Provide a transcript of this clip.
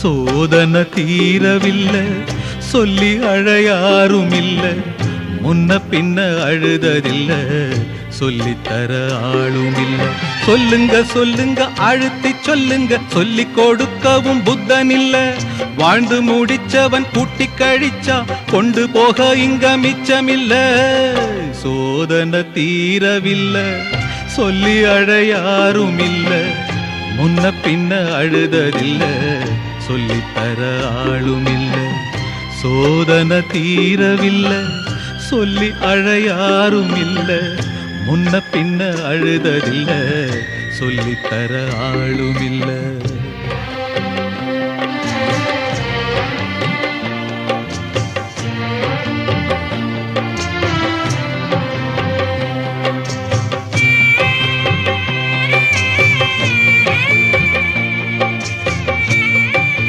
சோதனை தீரவில்லை சொல்லி அழையாரும் இல்ல முன்ன பின்ன அழுததில்ல சொல்லித்தர ஆளும் இல்ல சொல்லுங்க சொல்லுங்க அழுத்தி சொல்லுங்க சொல்லி கொடுக்கவும் புத்தன் இல்ல வாழ்ந்து முடிச்சவன் கூட்டி கழிச்சா கொண்டு போக இங்க மிச்சமில்ல சோதனை தீரவில்லை சொல்லி அழையாரும் இல்ல முன்ன பின்ன அழுததில்ல சொல்லித்தர ஆளும் இல்ல சோதனை தீரவில்லை சொல்லி அழையாரும் இல்ல முன்ன பின்ன அழுததில்ல சொல்லித்தர ஆளும் இல்ல